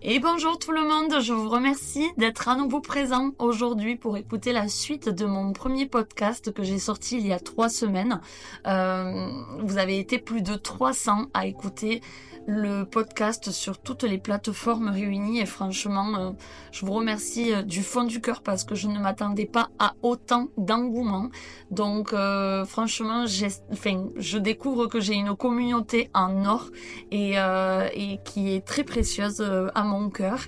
Et bonjour tout le monde, je vous remercie d'être à nouveau présent aujourd'hui pour écouter la suite de mon premier podcast que j'ai sorti il y a 3 semaines. Vous avez été plus de 300 à écouter le podcast sur toutes les plateformes réunies et franchement, je vous remercie du fond du cœur parce que je ne m'attendais pas à autant d'engouement. Donc franchement, je découvre que j'ai une communauté en or et qui est très précieuse à mon cœur.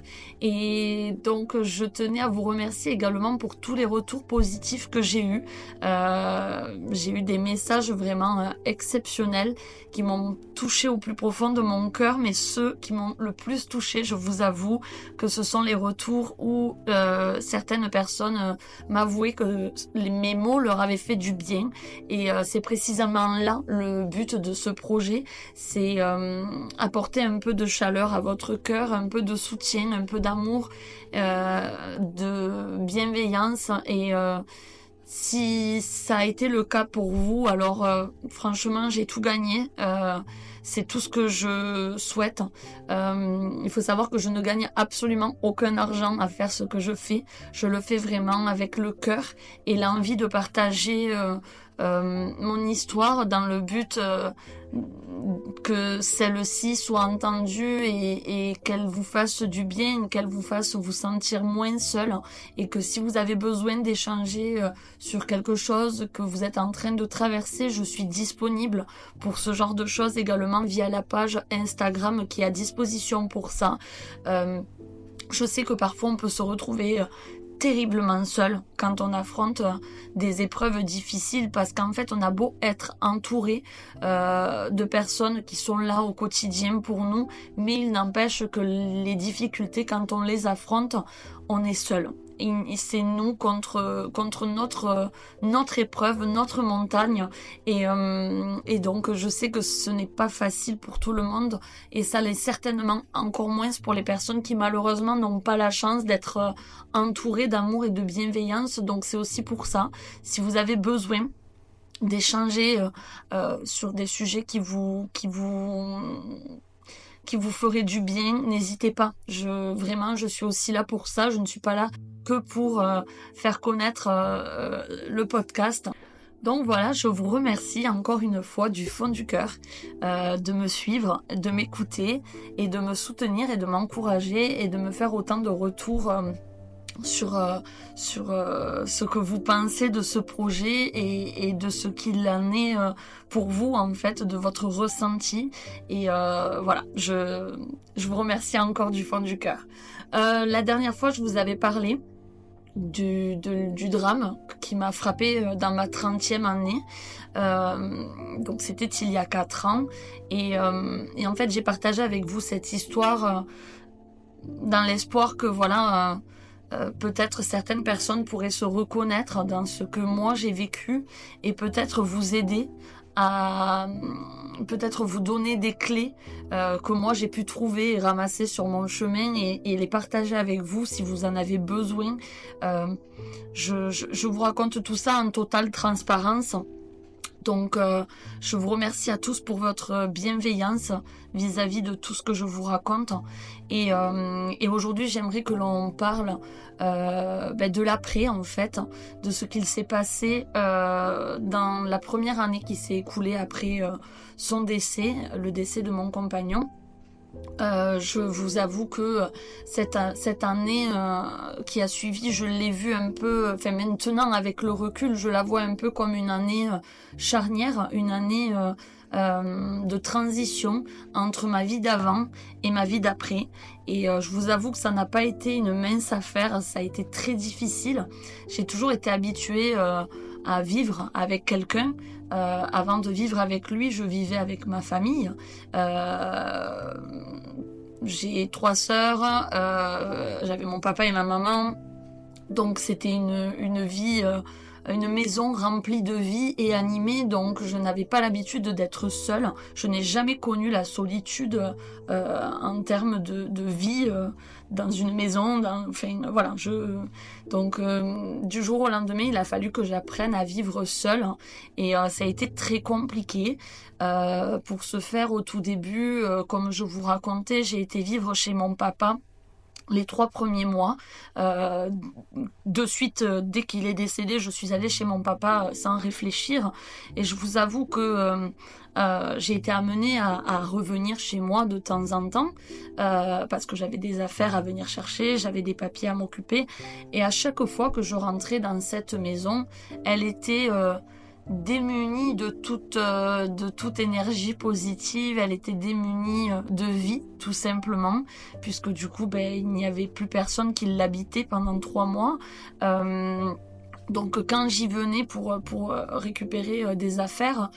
Et donc je tenais à vous remercier également pour tous les retours positifs que j'ai eus. J'ai eu des messages vraiment exceptionnels qui m'ont touché au plus profond de mon cœur, mais ceux qui m'ont le plus touché, je vous avoue que ce sont les retours où certaines personnes m'avouaient que mes mots leur avaient fait du bien. Et c'est précisément là le but de ce projet, c'est apporter un peu de chaleur à votre cœur, un peu de soutien, un peu d'amour, de bienveillance. Et si ça a été le cas pour vous, alors franchement j'ai tout gagné. C'est tout ce que je souhaite. Il faut savoir que je ne gagne absolument aucun argent à faire ce que je fais. Je le fais vraiment avec le cœur et l'envie de partager mon histoire dans le but que celle-ci soit entendue et qu'elle vous fasse du bien, qu'elle vous fasse vous sentir moins seul, et que si vous avez besoin d'échanger sur quelque chose que vous êtes en train de traverser, je suis disponible pour ce genre de choses également via la page Instagram qui est à disposition pour ça. Je sais que parfois on peut se retrouver terriblement seul quand on affronte des épreuves difficiles, parce qu'en fait on a beau être entouré de personnes qui sont là au quotidien pour nous, mais il n'empêche que les difficultés, quand on les affronte, on est seul. Et c'est nous contre notre épreuve, notre montagne. Et donc je sais que ce n'est pas facile pour tout le monde, et ça l'est certainement encore moins pour les personnes qui malheureusement n'ont pas la chance d'être entourées d'amour et de bienveillance. Donc c'est aussi pour ça, si vous avez besoin d'échanger sur des sujets qui vous ferait du bien, n'hésitez pas. Je suis aussi là pour ça. Je ne suis pas là que pour faire connaître le podcast. Donc voilà, je vous remercie encore une fois du fond du cœur de me suivre, de m'écouter et de me soutenir et de m'encourager et de me faire autant de retours sur ce que vous pensez de ce projet et de ce qu'il en est pour vous, en fait, de votre ressenti. Et voilà, je vous remercie encore du fond du cœur. La dernière fois, je vous avais parlé du drame qui m'a frappée dans ma 30e année. Donc c'était il y a 4 ans. Et en fait, j'ai partagé avec vous cette histoire dans l'espoir que voilà... peut-être certaines personnes pourraient se reconnaître dans ce que moi j'ai vécu et peut-être vous aider à peut-être vous donner des clés que moi j'ai pu trouver et ramasser sur mon chemin et les partager avec vous si vous en avez besoin. Je vous raconte tout ça en totale transparence. Donc je vous remercie à tous pour votre bienveillance vis-à-vis de tout ce que je vous raconte. Et aujourd'hui, j'aimerais que l'on parle de l'après, en fait, de ce qu'il s'est passé dans la première année qui s'est écoulée après son décès, le décès de mon compagnon. Je vous avoue que cette année qui a suivi, je l'ai vue un peu, enfin maintenant avec le recul, je la vois un peu comme une année charnière, une année de transition entre ma vie d'avant et ma vie d'après. Et je vous avoue que ça n'a pas été une mince affaire, ça a été très difficile. J'ai toujours été habituée à vivre avec quelqu'un. Avant de vivre avec lui, je vivais avec ma famille. J'ai 3 sœurs, j'avais mon papa et ma maman. Donc c'était une vie, une maison remplie de vie et animée, donc je n'avais pas l'habitude d'être seule. Je n'ai jamais connu la solitude en termes de vie dans une maison. Voilà. Donc du jour au lendemain, il a fallu que j'apprenne à vivre seule et ça a été très compliqué. Pour ce faire, au tout début, comme je vous racontais, j'ai été vivre chez mon papa les 3 premiers mois. De suite, dès qu'il est décédé, je suis allée chez mon papa sans réfléchir. Et je vous avoue que j'ai été amenée à revenir chez moi de temps en temps parce que j'avais des affaires à venir chercher, j'avais des papiers à m'occuper. Et à chaque fois que je rentrais dans cette maison, elle était démunie de toute énergie positive, elle était démunie de vie, tout simplement, puisque du coup, il n'y avait plus personne qui l'habitait pendant 3 mois. Donc quand j'y venais pour récupérer des affaires,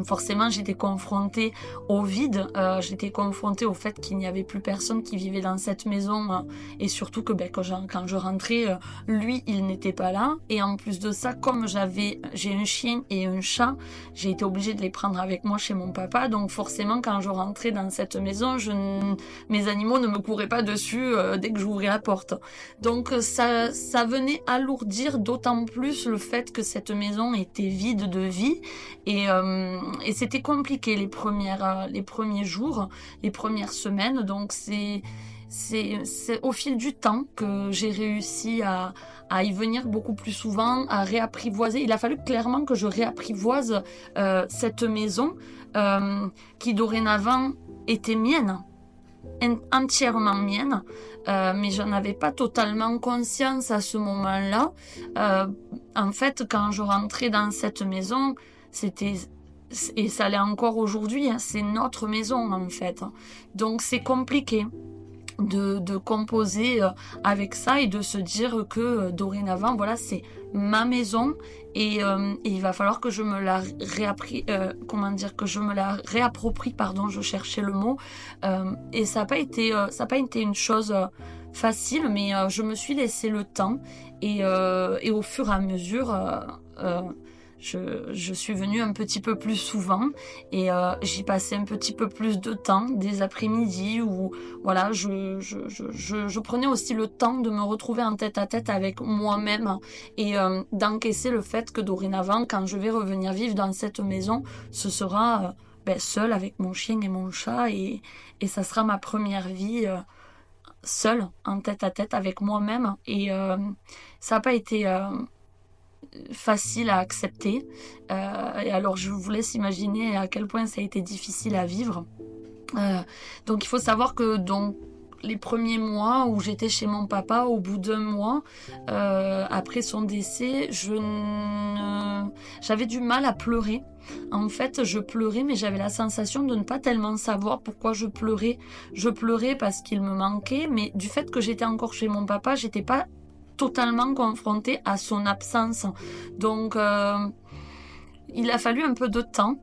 forcément j'étais confrontée au vide, j'étais confrontée au fait qu'il n'y avait plus personne qui vivait dans cette maison, et surtout que quand je rentrais, lui il n'était pas là. Et en plus de ça, comme j'ai un chien et un chat, j'ai été obligée de les prendre avec moi chez mon papa. Donc forcément quand je rentrais dans cette maison, mes animaux ne me couraient pas dessus dès que j'ouvrais la porte. Donc ça venait alourdir d'autant plus le fait que cette maison était vide de vie, et c'était compliqué les premiers jours, les premières semaines. Donc c'est au fil du temps que j'ai réussi à y venir beaucoup plus souvent, à réapprivoiser. Il a fallu clairement que je réapprivoise cette maison qui dorénavant était mienne, entièrement mienne, mais j'en avais pas totalement conscience à ce moment-là. En fait, quand je rentrais dans cette maison, et ça l'est encore aujourd'hui, c'est notre maison en fait. Donc c'est compliqué de composer avec ça et de se dire que dorénavant, voilà, c'est ma maison, et il va falloir que je me la réapproprie, pardon, je cherchais le mot, et ça n'a pas été une chose facile, mais je me suis laissé le temps, et au fur et à mesure je suis venue un petit peu plus souvent, et j'y passais un petit peu plus de temps, des après-midi où voilà, je prenais aussi le temps de me retrouver en tête-à-tête avec moi-même, et d'encaisser le fait que dorénavant, quand je vais revenir vivre dans cette maison, ce sera seule avec mon chien et mon chat, et ça sera ma première vie seule, en tête-à-tête avec moi-même. Et ça n'a pas été facile à accepter, et alors je vous laisse imaginer à quel point ça a été difficile à vivre. Donc il faut savoir que les premiers mois où j'étais chez mon papa, au bout d'1 mois après son décès, j'avais du mal à pleurer. En fait, je pleurais, mais j'avais la sensation de ne pas tellement savoir pourquoi je pleurais. Je pleurais parce qu'il me manquait, mais du fait que j'étais encore chez mon papa, j'étais pas totalement confrontée à son absence. Donc il a fallu un peu de temps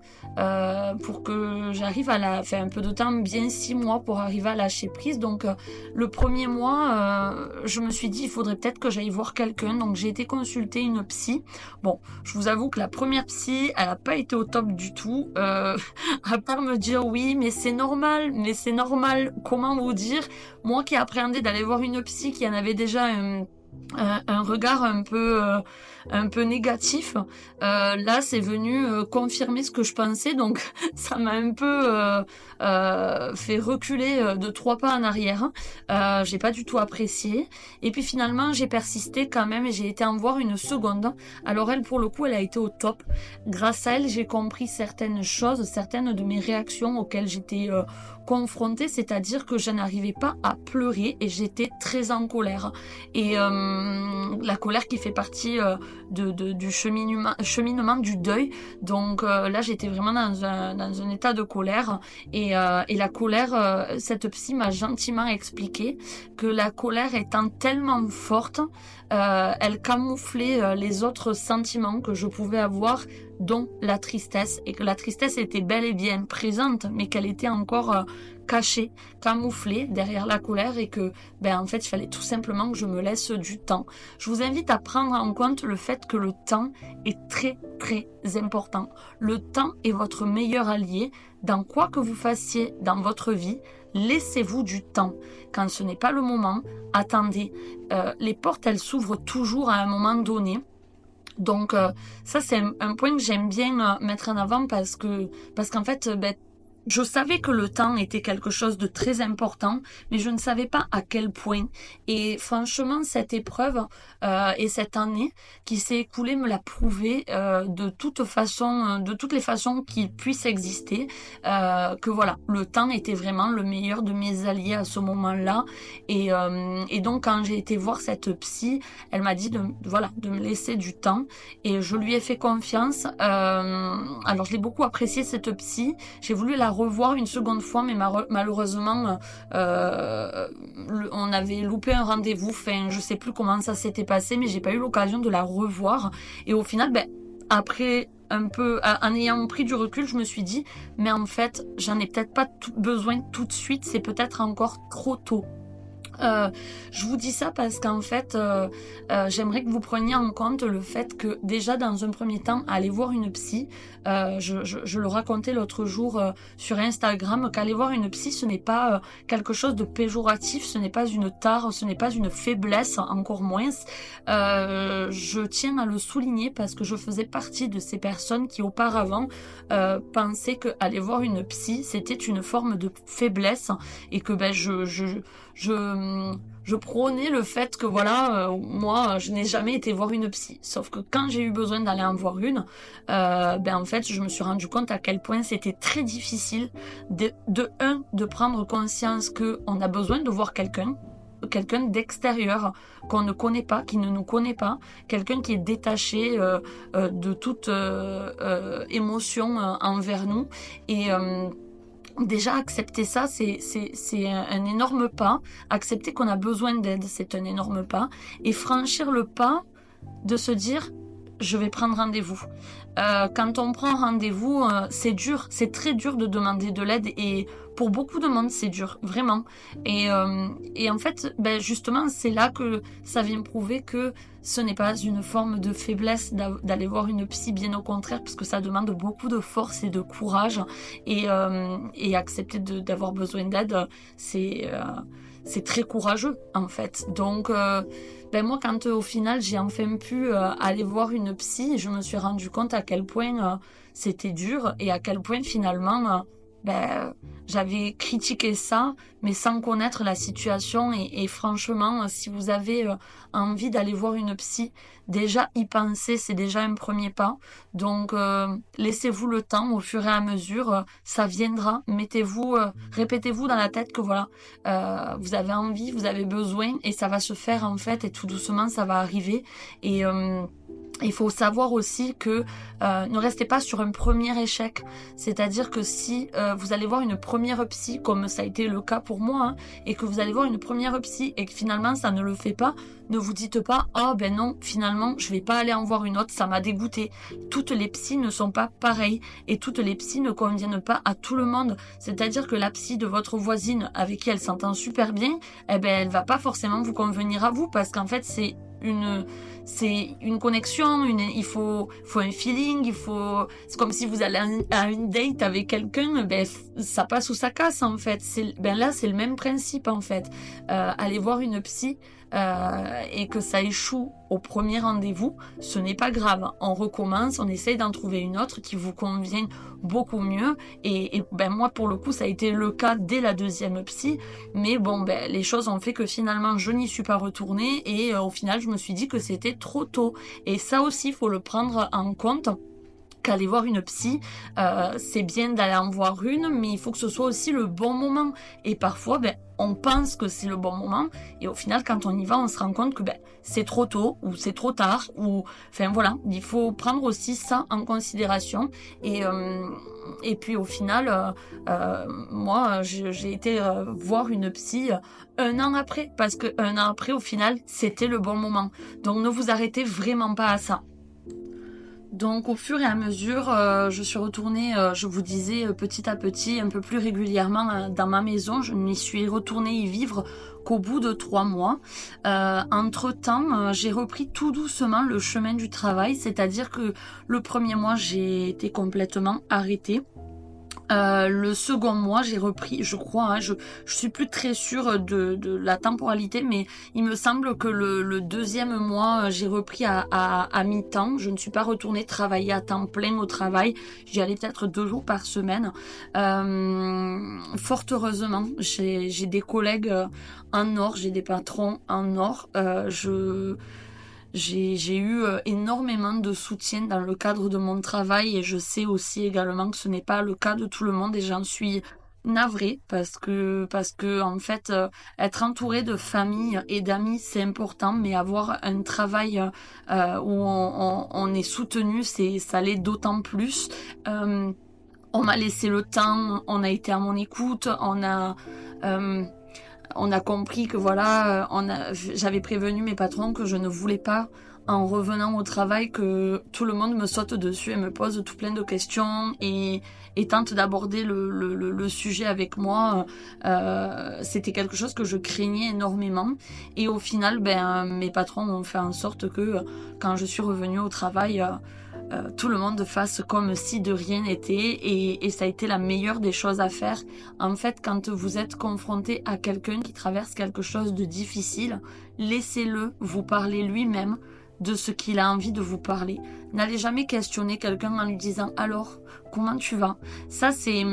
pour que j'arrive un peu de temps, bien 6 mois pour arriver à lâcher prise. Donc le premier mois, je me suis dit il faudrait peut-être que j'aille voir quelqu'un. Donc j'ai été consulter une psy. Bon, je vous avoue que la première psy, elle n'a pas été au top du tout. À part me dire oui, mais c'est normal. Comment vous dire, moi qui appréhendais d'aller voir une psy qui en avait déjà un regard un peu négatif, là c'est venu confirmer ce que je pensais, donc ça m'a un peu fait reculer de 3 pas en arrière. J'ai pas du tout apprécié, et puis finalement j'ai persisté quand même, et j'ai été en voir une seconde. Alors elle, pour le coup, elle a été au top. Grâce à elle, j'ai compris certaines choses, certaines de mes réactions auxquelles j'étais confrontée, c'est-à-dire que je n'arrivais pas à pleurer, et j'étais très en colère, et la colère qui fait partie du cheminement du deuil. Donc là j'étais vraiment dans un état de colère, et la colère, cette psy m'a gentiment expliqué que la colère étant tellement forte, elle camouflait les autres sentiments que je pouvais avoir, dont la tristesse, et que la tristesse était bel et bien présente, mais qu'elle était encore cachée, camouflée derrière la colère, et que en fait il fallait tout simplement que je me laisse du temps. Je vous invite à prendre en compte le fait que le temps est très très important. Le temps est votre meilleur allié dans quoi que vous fassiez dans votre vie. Laissez-vous du temps. Quand ce n'est pas le moment, attendez. Les portes, elles s'ouvrent toujours à un moment donné. Donc ça c'est un point que j'aime bien mettre en avant, parce qu'en fait je savais que le temps était quelque chose de très important, mais je ne savais pas à quel point. Et franchement, cette épreuve et cette année qui s'est écoulée me l'a prouvé de toutes les façons qu'il puisse exister, que voilà, le temps était vraiment le meilleur de mes alliés à ce moment-là. Et donc, quand j'ai été voir cette psy, elle m'a dit de me laisser du temps, et je lui ai fait confiance. Alors, je l'ai beaucoup apprécié, cette psy. J'ai voulu la revoir une seconde fois, mais malheureusement, on avait loupé un rendez-vous. Enfin, je sais plus comment ça s'était passé, mais j'ai pas eu l'occasion de la revoir. Et au final, après un peu, en ayant pris du recul, je me suis dit, mais en fait, j'en ai peut-être pas besoin tout de suite. C'est peut-être encore trop tôt. Je vous dis ça parce qu'en fait, j'aimerais que vous preniez en compte le fait que déjà dans un premier temps, aller voir une psy, je le racontais l'autre jour sur Instagram, qu'aller voir une psy, ce n'est pas quelque chose de péjoratif, ce n'est pas une tare, ce n'est pas une faiblesse, encore moins. Je tiens à le souligner parce que je faisais partie de ces personnes qui auparavant pensaient que aller voir une psy, c'était une forme de faiblesse, et que je prônais le fait que moi je n'ai jamais été voir une psy, sauf que quand j'ai eu besoin d'aller en voir une, en fait je me suis rendu compte à quel point c'était très difficile de prendre conscience que on a besoin de voir quelqu'un d'extérieur qu'on ne connaît pas, qui ne nous connaît pas, quelqu'un qui est détaché de toute émotion envers nous. Et déjà, accepter ça, c'est un énorme pas. Accepter qu'on a besoin d'aide, c'est un énorme pas. Et franchir le pas de se dire, je vais prendre rendez-vous. Quand on prend rendez-vous, c'est dur, c'est très dur de demander de l'aide, et pour beaucoup de monde, c'est dur, vraiment. Et en fait, justement, c'est là que ça vient prouver que ce n'est pas une forme de faiblesse d'aller voir une psy, bien au contraire, parce que ça demande beaucoup de force et de courage, et accepter d'avoir besoin d'aide, c'est très courageux, en fait. Donc, moi, quand au final j'ai enfin pu aller voir une psy, je me suis rendu compte à quel point c'était dur, et à quel point finalement j'avais critiqué ça, mais sans connaître la situation. Et franchement, si vous avez envie d'aller voir une psy, déjà y penser, c'est déjà un premier pas. Donc laissez-vous le temps, au fur et à mesure, ça viendra. Répétez-vous dans la tête que vous avez envie, vous avez besoin, et ça va se faire en fait, et tout doucement ça va arriver. Et il faut savoir aussi que ne restez pas sur un premier échec. C'est-à-dire que si vous allez voir une première psy, comme ça a été le cas pour moi, et que vous allez voir une première psy et que finalement ça ne le fait pas, ne vous dites pas « Ah non, finalement je vais pas aller en voir une autre, ça m'a dégoûté ». Toutes les psys ne sont pas pareilles, et toutes les psys ne conviennent pas à tout le monde. C'est-à-dire que la psy de votre voisine, avec qui elle s'entend super bien, elle va pas forcément vous convenir à vous, parce qu'en fait c'est une connexion, il faut un feeling, c'est comme si vous allez à une date avec quelqu'un, ça passe ou ça casse en fait. Là c'est le même principe en fait. Aller voir une psy et que ça échoue au premier rendez-vous, ce n'est pas grave. On recommence, on essaye d'en trouver une autre qui vous convient beaucoup mieux. Et moi pour le coup ça a été le cas dès la deuxième psy, mais les choses ont fait que finalement je n'y suis pas retournée, et au final je me suis dit que c'était trop tôt. Et ça aussi il faut le prendre en compte, qu'aller voir une psy, c'est bien d'aller en voir une, mais il faut que ce soit aussi le bon moment. Et parfois, on pense que c'est le bon moment, et au final, quand on y va, on se rend compte que c'est trop tôt, ou c'est trop tard, il faut prendre aussi ça en considération. Et puis au final, moi, j'ai été voir une psy 1 an après, parce que 1 an après, au final, c'était le bon moment. Donc ne vous arrêtez vraiment pas à ça. Donc au fur et à mesure, je suis retournée, je vous disais, petit à petit, un peu plus régulièrement dans ma maison. Je n'y suis retournée y vivre qu'au bout de 3 mois. Entre-temps, j'ai repris tout doucement le chemin du travail, c'est-à-dire que le premier mois, j'ai été complètement arrêtée. Le second mois, j'ai repris, je crois, hein, je suis plus très sûre de la temporalité, mais il me semble que le deuxième mois, j'ai repris à mi-temps. Je ne suis pas retournée travailler à temps plein au travail. J'y allais peut-être 2 jours par semaine. Fort heureusement, j'ai des collègues en or, j'ai des patrons en or. J'ai eu énormément de soutien dans le cadre de mon travail et je sais aussi également que ce n'est pas le cas de tout le monde et j'en suis navrée parce que en fait être entouré de famille et d'amis c'est important, mais avoir un travail où on est soutenu, ça l'est d'autant plus. On m'a laissé le temps, on a été à mon écoute, on a compris que voilà, j'avais prévenu mes patrons que je ne voulais pas, en revenant au travail, que tout le monde me saute dessus et me pose tout plein de questions et tente d'aborder le sujet avec moi. C'était quelque chose que je craignais énormément. Et au final, mes patrons ont fait en sorte que quand je suis revenue au travail, tout le monde fasse comme si de rien n'était et ça a été la meilleure des choses à faire. En fait, quand vous êtes confronté à quelqu'un qui traverse quelque chose de difficile, laissez-le vous parler lui-même de ce qu'il a envie de vous parler. N'allez jamais questionner quelqu'un en lui disant « Alors, comment tu vas ?» Ça, c'est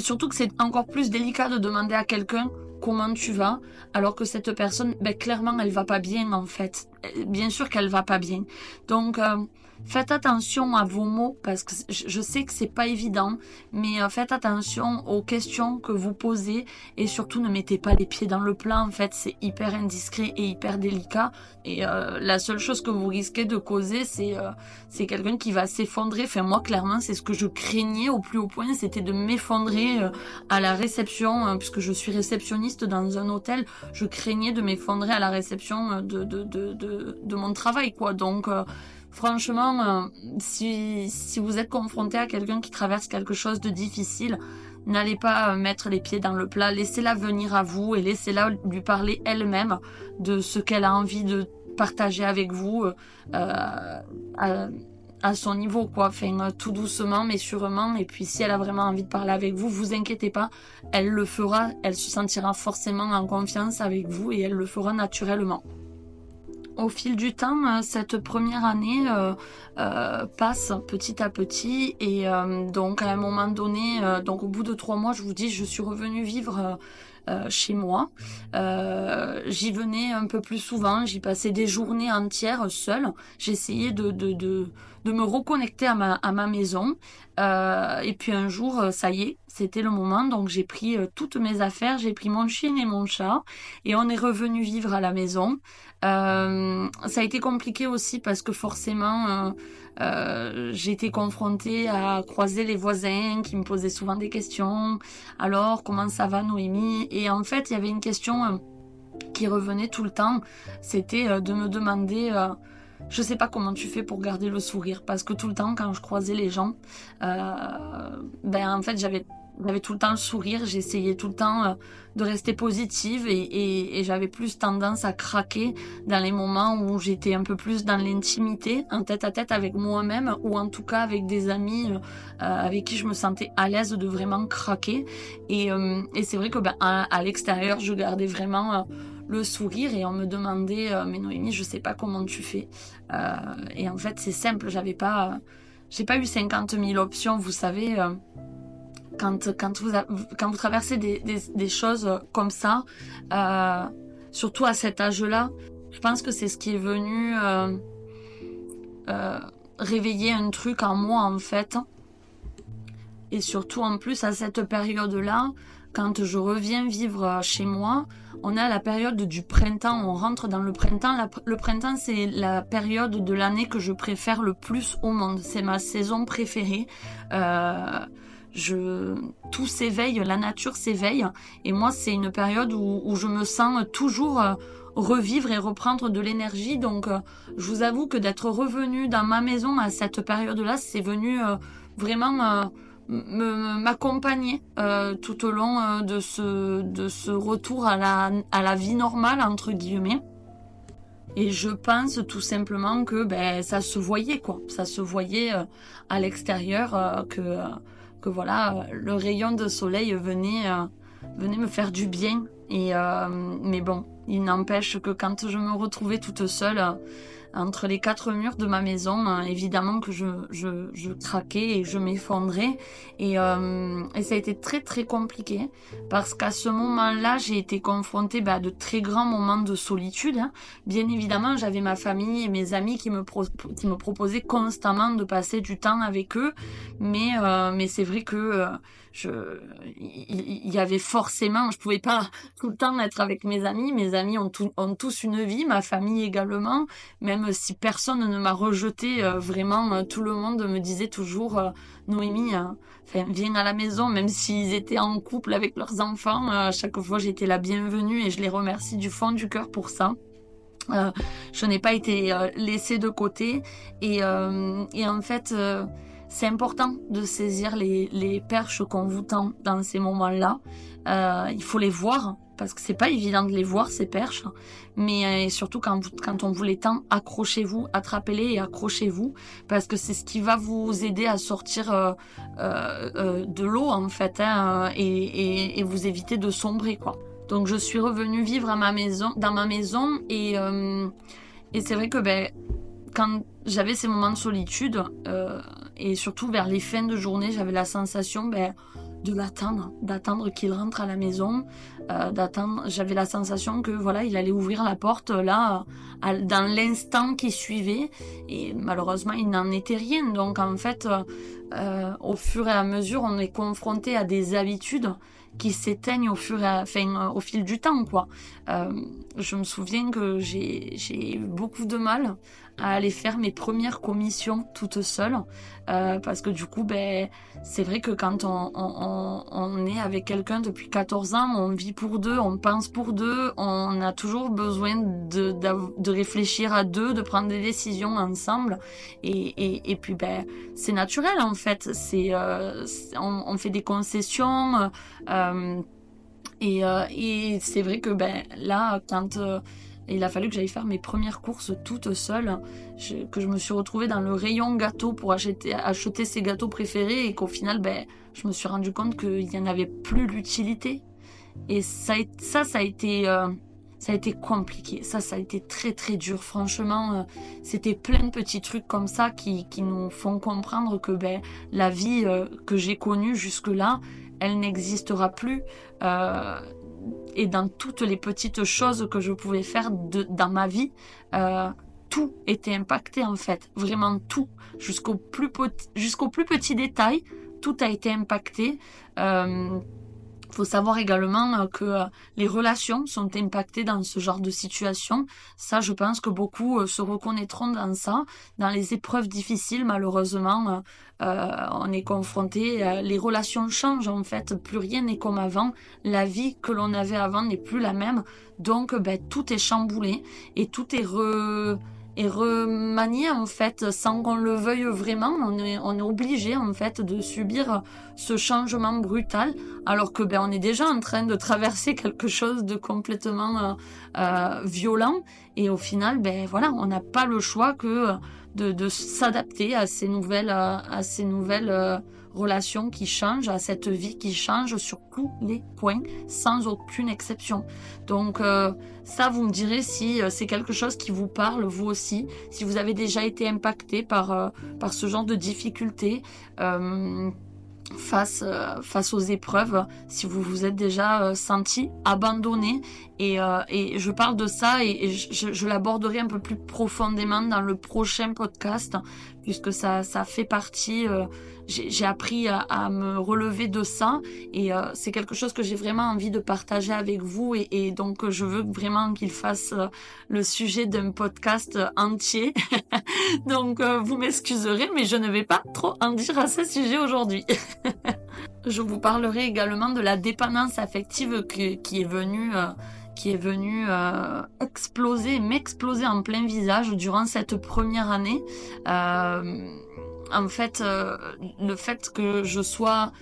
surtout que c'est encore plus délicat de demander à quelqu'un comment tu vas, alors que cette personne, clairement, elle va pas bien en fait. Bien sûr qu'elle va pas bien. Donc, faites attention à vos mots, parce que je sais que c'est pas évident, mais faites attention aux questions que vous posez et surtout ne mettez pas les pieds dans le plat. En fait, c'est hyper indiscret et hyper délicat. Et la seule chose que vous risquez de causer, c'est quelqu'un qui va s'effondrer. Enfin, moi, clairement, c'est ce que je craignais au plus haut point, c'était de m'effondrer à la réception, puisque je suis réceptionniste dans un hôtel. Je craignais de m'effondrer à la réception de mon travail, quoi. Donc, franchement, si vous êtes confronté à quelqu'un qui traverse quelque chose de difficile, n'allez pas mettre les pieds dans le plat. Laissez-la venir à vous et laissez-la lui parler elle-même de ce qu'elle a envie de partager avec vous à son niveau, quoi. Enfin, tout doucement mais sûrement. Et puis si elle a vraiment envie de parler avec vous, vous inquiétez pas, elle le fera. Elle se sentira forcément en confiance avec vous et elle le fera naturellement. Au fil du temps, cette première année passe petit à petit et donc à un moment donné, donc au bout de 3 mois, je vous dis, je suis revenue vivre chez moi. J'y venais un peu plus souvent, j'y passais des journées entières seule. J'essayais de me reconnecter à ma maison. Et puis un jour, ça y est, c'était le moment. Donc j'ai pris toutes mes affaires, j'ai pris mon chien et mon chat et on est revenu vivre à la maison. Ça a été compliqué aussi parce que forcément j'ai été confrontée à croiser les voisins qui me posaient souvent des questions. Alors, comment ça va Noémie? Et en fait, il y avait une question qui revenait tout le temps. C'était de me demander je sais pas comment tu fais pour garder le sourire, parce que tout le temps quand je croisais les gens, en fait j'avais tout le temps le sourire, j'essayais tout le temps de rester positive et j'avais plus tendance à craquer dans les moments où j'étais un peu plus dans l'intimité, en tête à tête avec moi-même ou en tout cas avec des amis avec qui je me sentais à l'aise de vraiment craquer et c'est vrai que à l'extérieur je gardais vraiment le sourire et on me demandait mais Noémie, je sais pas comment tu fais et en fait c'est simple, j'ai pas eu 50 000 options, vous savez. Quand vous traversez des choses comme ça, surtout à cet âge-là, je pense que c'est ce qui est venu réveiller un truc en moi en fait. Et surtout en plus à cette période-là, quand je reviens vivre chez moi, on est à la période du printemps, on rentre dans le printemps. Le printemps, c'est la période de l'année que je préfère le plus au monde. C'est ma saison préférée. Tout s'éveille, la nature s'éveille. Et moi, c'est une période où je me sens toujours revivre et reprendre de l'énergie. Donc, je vous avoue que d'être revenue dans ma maison à cette période-là, c'est venu vraiment... m'accompagner tout au long de ce retour à la vie normale entre guillemets. Et je pense tout simplement que ça se voyait quoi, ça se voyait à l'extérieur que voilà, le rayon de soleil venait me faire du bien. Mais bon, il n'empêche que quand je me retrouvais toute seule entre les quatre murs de ma maison, évidemment que je craquais et je m'effondrais. Et ça a été très très compliqué parce qu'à ce moment-là, j'ai été confrontée à de très grands moments de solitude. Bien évidemment, j'avais ma famille et mes amis qui me proposaient constamment de passer du temps avec eux. Mais c'est vrai que il y avait forcément, je pouvais pas tout le temps être avec mes amis. Mes amis ont tous une vie, ma famille également. Même si personne ne m'a rejeté, vraiment, tout le monde me disait toujours Noémie, viens à la maison, même s'ils étaient en couple avec leurs enfants. À chaque fois, j'étais la bienvenue et je les remercie du fond du cœur pour ça. Je n'ai pas été laissée de côté et en fait c'est important de saisir les perches qu'on vous tend dans ces moments-là. Il faut les voir parce que c'est pas évident de les voir ces perches, mais surtout quand on vous les tend, accrochez-vous, attrapez-les et accrochez-vous parce que c'est ce qui va vous aider à sortir de l'eau en fait, et vous éviter de sombrer quoi. Donc je suis revenue vivre dans ma maison et c'est vrai que quand j'avais ces moments de solitude et surtout vers les fins de journée, j'avais la sensation de d'attendre qu'il rentre à la maison, j'avais la sensation que voilà, il allait ouvrir la porte là dans l'instant qui suivait et malheureusement il n'en était rien. Donc en fait au fur et à mesure, on est confronté à des habitudes qui s'éteignent au fil du temps quoi. Je me souviens que j'ai eu beaucoup de mal à aller faire mes premières commissions toute seule parce que du coup c'est vrai que quand on est avec quelqu'un depuis 14 ans, on vit pour deux, on pense pour deux, on a toujours besoin de réfléchir à deux, de prendre des décisions ensemble et puis c'est naturel en fait, on fait des concessions et c'est vrai que là quand il a fallu que j'aille faire mes premières courses toute seule, que je me suis retrouvée dans le rayon gâteaux pour acheter ses gâteaux préférés et qu'au final je me suis rendu compte qu'il n'y en avait plus l'utilité. Et ça a été compliqué, ça a été très très dur. Franchement, c'était plein de petits trucs comme ça qui nous font comprendre que la vie que j'ai connue jusque-là, elle n'existera plus. Et dans toutes les petites choses que je pouvais faire dans ma vie, tout était impacté en fait, vraiment tout, jusqu'au plus petit détail, tout a été impacté. Faut savoir également que les relations sont impactées dans ce genre de situation. Ça, je pense que beaucoup se reconnaîtront dans ça. Dans les épreuves difficiles, malheureusement, on est confronté. Les relations changent en fait. Plus rien n'est comme avant. La vie que l'on avait avant n'est plus la même. Donc, tout est chamboulé et tout est remanié en fait sans qu'on le veuille vraiment. On est obligé en fait de subir ce changement brutal alors que on est déjà en train de traverser quelque chose de complètement violent et au final voilà, on n'a pas le choix que de s'adapter à ces nouvelles relations qui changent, à cette vie qui change sur tous les points, sans aucune exception. Donc ça, vous me direz si c'est quelque chose qui vous parle, vous aussi, si vous avez déjà été impacté par ce genre de difficultés face aux épreuves, si vous vous êtes déjà senti abandonné. Et je parle de ça et je l'aborderai un peu plus profondément dans le prochain podcast, puisque ça fait partie... j'ai appris à me relever de ça et c'est quelque chose que j'ai vraiment envie de partager avec vous et donc je veux vraiment qu'il fasse le sujet d'un podcast entier. Donc vous m'excuserez, mais je ne vais pas trop en dire à ce sujet aujourd'hui. Je vous parlerai également de la dépendance affective qui est venue m'exploser en plein visage durant cette première année. En fait, le fait que je sois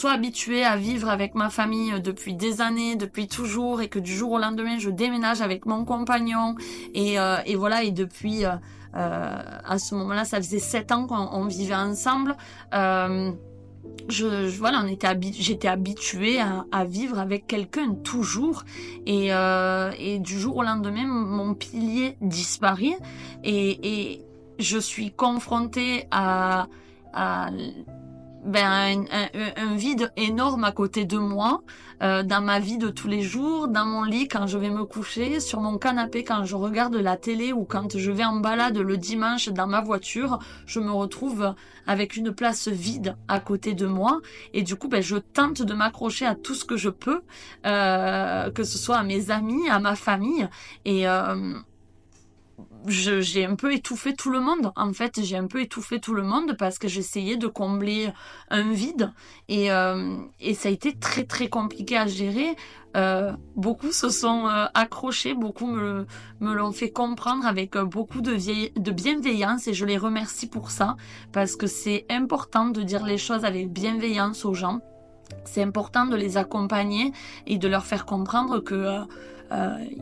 habituée à vivre avec ma famille depuis des années, depuis toujours, et que du jour au lendemain je déménage avec mon compagnon et voilà, et depuis à ce moment-là ça faisait 7 ans qu'on vivait ensemble. voilà, j'étais habituée à vivre avec quelqu'un toujours, et du jour au lendemain, mon pilier disparaît, et je suis confrontée à un vide énorme à côté de moi, dans ma vie de tous les jours, dans mon lit quand je vais me coucher, sur mon canapé quand je regarde la télé, ou quand je vais en balade le dimanche dans ma voiture, je me retrouve avec une place vide à côté de moi, et du coup je tente de m'accrocher à tout ce que je peux, que ce soit à mes amis, à ma famille, et j'ai un peu étouffé tout le monde. En fait, j'ai un peu étouffé tout le monde parce que j'essayais de combler un vide, et ça a été très très compliqué à gérer. Beaucoup se sont accrochés, beaucoup me l'ont fait comprendre avec beaucoup de bienveillance, et je les remercie pour ça, parce que c'est important de dire les choses avec bienveillance aux gens. C'est important de les accompagner et de leur faire comprendre que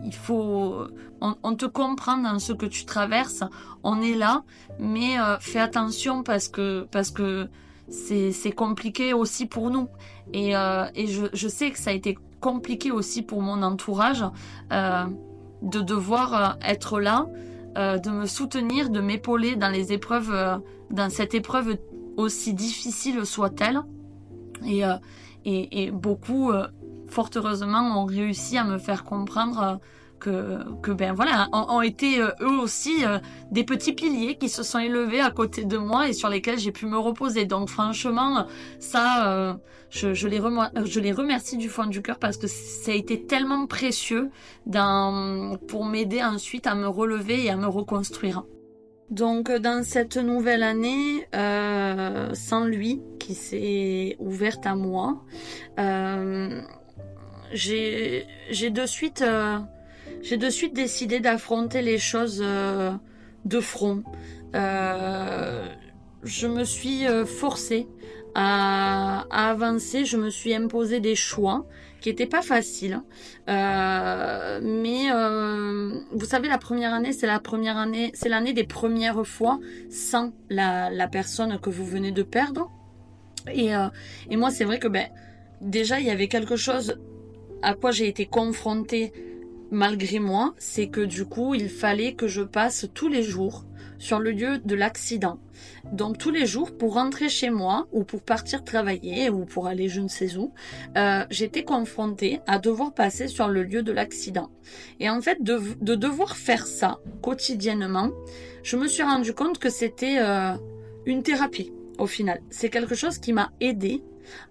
il faut, on te comprend dans ce que tu traverses, on est là, mais fais attention parce que c'est compliqué aussi pour nous, et je sais que ça a été compliqué aussi pour mon entourage, de devoir être là, de me soutenir, de m'épauler dans les épreuves, dans cette épreuve aussi difficile soit-elle, et beaucoup, fort heureusement, ont réussi à me faire comprendre que ben voilà, ont été eux aussi des petits piliers qui se sont élevés à côté de moi et sur lesquels j'ai pu me reposer. Donc franchement, ça, je les remercie du fond du cœur, parce que ça a été tellement précieux pour m'aider ensuite à me relever et à me reconstruire. Donc dans cette nouvelle année, sans lui qui s'est ouverte à moi, j'ai de suite décidé d'affronter les choses de front. Je me suis forcée à avancer, je me suis imposé des choix qui n'étaient pas faciles. Mais vous savez, la première année, c'est l'année des premières fois sans la personne que vous venez de perdre. Et moi, c'est vrai que déjà, il y avait quelque chose à quoi j'ai été confrontée malgré moi, c'est que du coup, il fallait que je passe tous les jours sur le lieu de l'accident. Donc tous les jours, pour rentrer chez moi, ou pour partir travailler, ou pour aller je ne sais où, j'étais confrontée à devoir passer sur le lieu de l'accident. Et en fait, de devoir faire ça quotidiennement, je me suis rendu compte que c'était une thérapie, au final. C'est quelque chose qui m'a aidée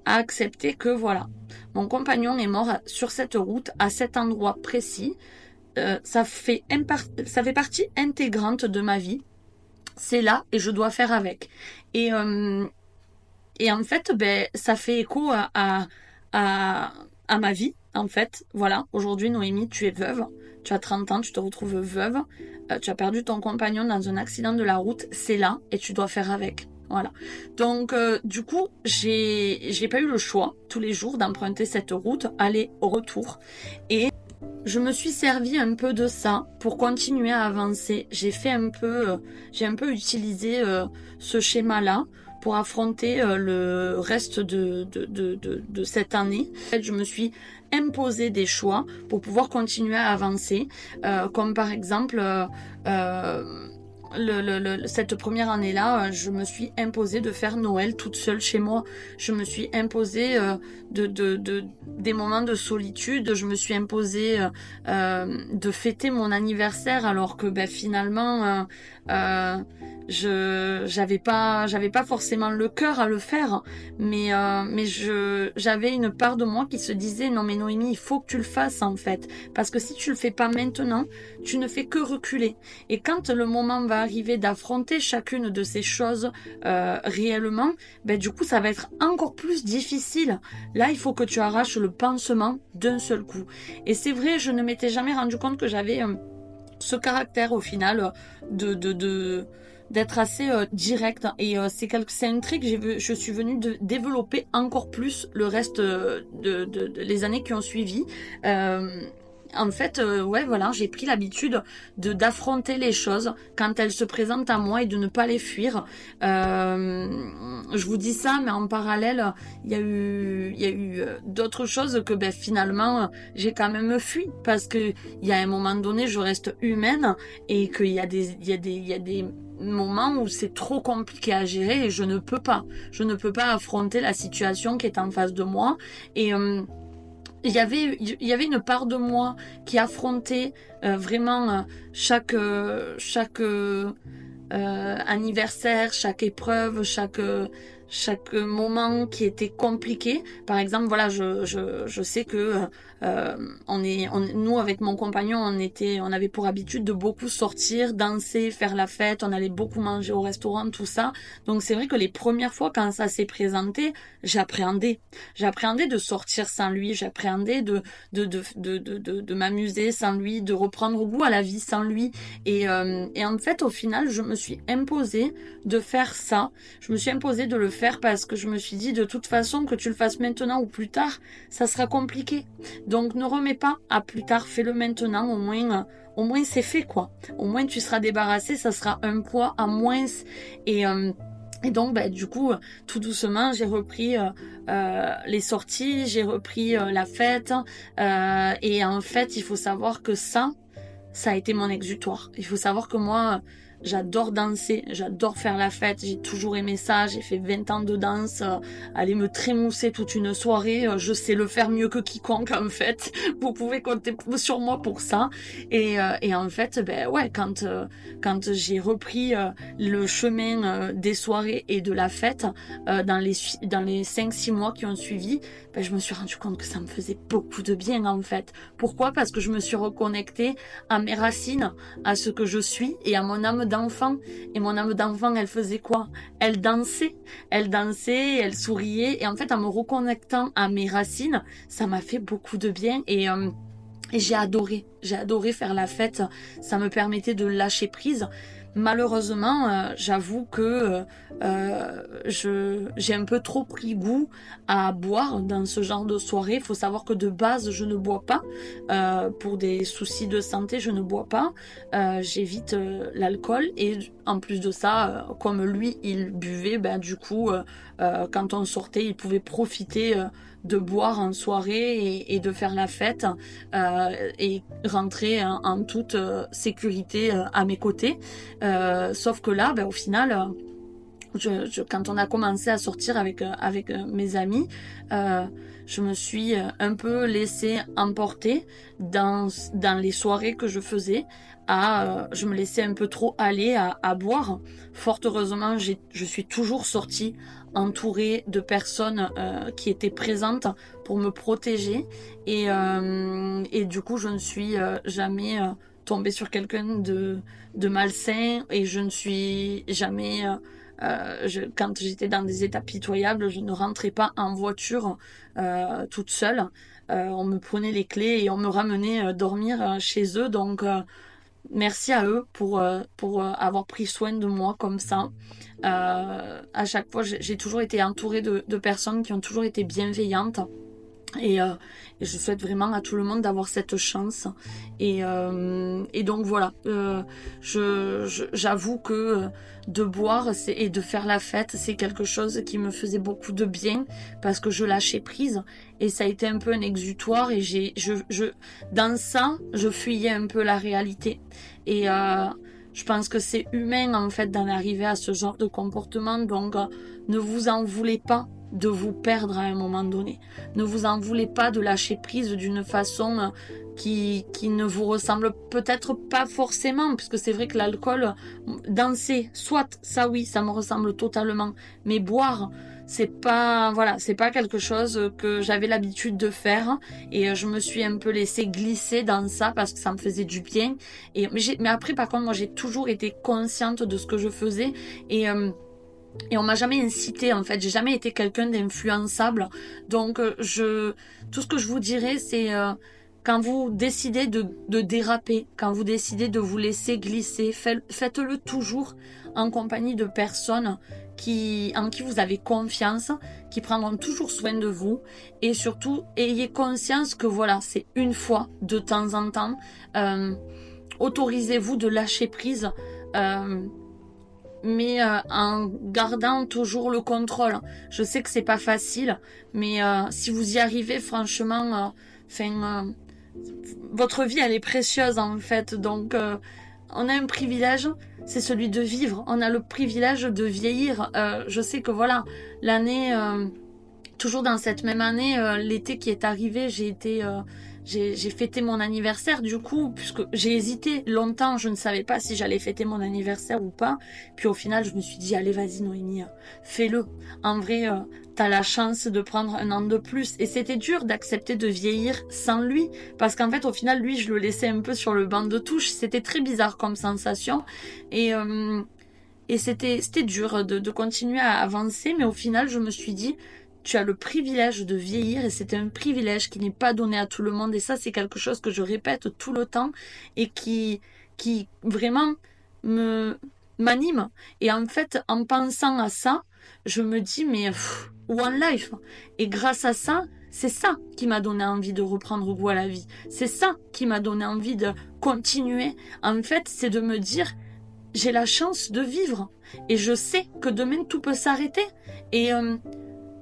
à accepter que voilà, mon compagnon est mort sur cette route, à cet endroit précis. Ça fait partie intégrante de ma vie. C'est là et je dois faire avec. Et en fait, ça fait écho à ma vie, en fait. Voilà, aujourd'hui, Noémie, tu es veuve. Tu as 30 ans, tu te retrouves veuve. Tu as perdu ton compagnon dans un accident de la route. C'est là et tu dois faire avec. Voilà. Donc, du coup, j'ai pas eu le choix tous les jours d'emprunter cette route, aller au retour. Et je me suis servi un peu de ça pour continuer à avancer. J'ai un peu utilisé ce schéma-là pour affronter le reste de cette année. En fait, je me suis imposé des choix pour pouvoir continuer à avancer, comme par exemple cette première année-là, je me suis imposé de faire Noël toute seule chez moi. Je me suis imposé des moments de solitude. Je me suis imposé de fêter mon anniversaire, alors que finalement j'avais pas forcément le cœur à le faire, mais j'avais une part de moi qui se disait non mais Noémie, il faut que tu le fasses en fait, parce que si tu le fais pas maintenant, tu ne fais que reculer. Et quand le moment va arriver d'affronter chacune de ces choses réellement, du coup ça va être encore plus difficile. Là, il faut que tu arraches le pansement d'un seul coup. Et c'est vrai, je ne m'étais jamais rendu compte que j'avais ce caractère au final d'être assez direct, et c'est un trait que je suis venue de développer encore plus le reste les années qui ont suivi. en fait, ouais, voilà, j'ai pris l'habitude d'affronter les choses quand elles se présentent à moi et de ne pas les fuir. Je vous dis ça, mais en parallèle, il y a eu d'autres choses que ben, finalement, j'ai quand même fui parce que il y a un moment donné, je reste humaine et qu'il y a des moments où c'est trop compliqué à gérer et je ne peux pas affronter la situation qui est en face de moi et il y avait une part de moi qui affrontait vraiment chaque anniversaire, chaque épreuve, chaque moment qui était compliqué. Par exemple, voilà, je sais que nous avec mon compagnon, on avait pour habitude de beaucoup sortir, danser, faire la fête. On allait beaucoup manger au restaurant, tout ça. Donc c'est vrai que les premières fois quand ça s'est présenté, j'appréhendais de sortir sans lui, j'appréhendais de m'amuser sans lui, de reprendre goût à la vie sans lui. Et en fait, au final, je me suis imposée de faire ça. Je me suis imposée de le faire parce que je me suis dit, de toute façon, que tu le fasses maintenant ou plus tard, ça sera compliqué. Donc, ne remets pas à plus tard, fais-le maintenant, au moins c'est fait, quoi. Au moins, tu seras débarrassé, ça sera un poids à moins. Et, et donc, bah, du coup, tout doucement, j'ai repris les sorties, j'ai repris la fête. Et en fait, il faut savoir que ça a été mon exutoire. Il faut savoir que moi, j'adore danser, j'adore faire la fête, j'ai toujours aimé ça, j'ai fait 20 ans de danse, aller me trémousser toute une soirée, je sais le faire mieux que quiconque en fait, vous pouvez compter sur moi pour ça, et en fait, ben ouais, quand j'ai repris le chemin des soirées et de la fête, dans les 5-6 mois qui ont suivi, ben, je me suis rendu compte que ça me faisait beaucoup de bien en fait. Pourquoi? Parce que je me suis reconnectée à mes racines, à ce que je suis et à mon âme d'enfant. Et mon âme d'enfant, elle faisait quoi? Elle dansait, elle souriait. Et en fait, en me reconnectant à mes racines, ça m'a fait beaucoup de bien. Et j'ai adoré faire la fête. Ça me permettait de lâcher prise. Malheureusement, j'avoue que j'ai un peu trop pris goût à boire dans ce genre de soirée. Il faut savoir que de base, je ne bois pas. Pour des soucis de santé, je ne bois pas. J'évite l'alcool. Et en plus de ça, comme lui, il buvait, ben, du coup, quand on sortait, il pouvait profiter de boire en soirée et de faire la fête et rentrer en toute sécurité à mes côtés. Sauf que là, ben, au final, quand on a commencé à sortir avec mes amis, je me suis un peu laissée emporter dans les soirées que je faisais. Je me laissais un peu trop aller à boire. Fort heureusement, je suis toujours sortie entourée de personnes qui étaient présentes pour me protéger. Et du coup, je ne suis jamais tombée sur quelqu'un de malsain et je ne suis jamais... quand j'étais dans des états pitoyables, je ne rentrais pas en voiture toute seule. On me prenait les clés et on me ramenait dormir chez eux. Donc, merci à eux pour avoir pris soin de moi comme ça. À chaque fois, j'ai toujours été entourée de personnes qui ont toujours été bienveillantes. Et je souhaite vraiment à tout le monde d'avoir cette chance. Et donc voilà, j'avoue que de boire et de faire la fête, c'est quelque chose qui me faisait beaucoup de bien parce que je lâchais prise et ça a été un peu un exutoire et dans ça, je fuyais un peu la réalité. Et je pense que c'est humain en fait d'en arriver à ce genre de comportement, donc ne vous en voulez pas de vous perdre à un moment donné. Ne vous en voulez pas de lâcher prise d'une façon qui ne vous ressemble peut-être pas forcément, puisque c'est vrai que l'alcool, danser, soit ça oui, ça me ressemble totalement, mais boire, c'est pas quelque chose que j'avais l'habitude de faire et je me suis un peu laissée glisser dans ça parce que ça me faisait du bien. Mais après par contre moi j'ai toujours été consciente de ce que je faisais et on m'a jamais incité en fait, j'ai jamais été quelqu'un d'influençable. Donc tout ce que je vous dirais c'est quand vous décidez de déraper, quand vous décidez de vous laisser glisser, faites-le toujours en compagnie de personnes en qui vous avez confiance, qui prendront toujours soin de vous. Et surtout, ayez conscience que voilà, c'est une fois de temps en temps. Autorisez-vous de lâcher prise. Mais en gardant toujours le contrôle. Je sais que c'est pas facile, mais si vous y arrivez, franchement, votre vie elle est précieuse en fait. Donc on a un privilège, c'est celui de vivre. On a le privilège de vieillir. Je sais que voilà, l'année, toujours dans cette même année, l'été qui est arrivé, j'ai fêté mon anniversaire du coup, puisque j'ai hésité longtemps, je ne savais pas si j'allais fêter mon anniversaire ou pas. Puis au final, je me suis dit, allez, vas-y Noémie, fais-le. En vrai, t'as la chance de prendre un an de plus. Et c'était dur d'accepter de vieillir sans lui, parce qu'en fait, au final, lui, je le laissais un peu sur le banc de touche. C'était très bizarre comme sensation. Et c'était dur de continuer à avancer, mais au final, je me suis dit, tu as le privilège de vieillir et c'est un privilège qui n'est pas donné à tout le monde. Et ça, c'est quelque chose que je répète tout le temps et qui vraiment m'anime. Et en fait, en pensant à ça, je me dis, mais one life. Et grâce à ça, c'est ça qui m'a donné envie de reprendre goût à la vie. C'est ça qui m'a donné envie de continuer. En fait, c'est de me dire, j'ai la chance de vivre. Et je sais que demain, tout peut s'arrêter. Et